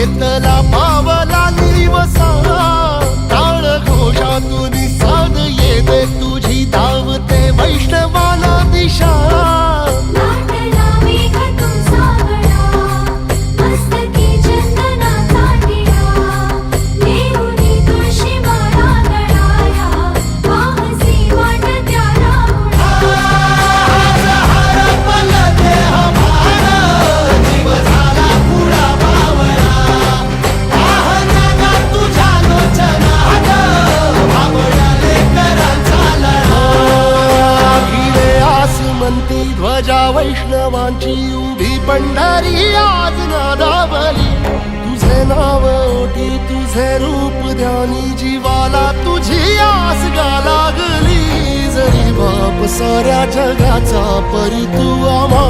घेतला पावला निवसा टाळ घोषातून साध येते तुझी धावते वैष्णवाला दिशा ध्वजा वैष्णवांची उभी पंढरी आज नादावली तुझे नाव ओटी तुझे रूप ध्यानी जीवाला तुझी आस गा लागली जरी बाप साऱ्या जगाचा परी तू आम्हा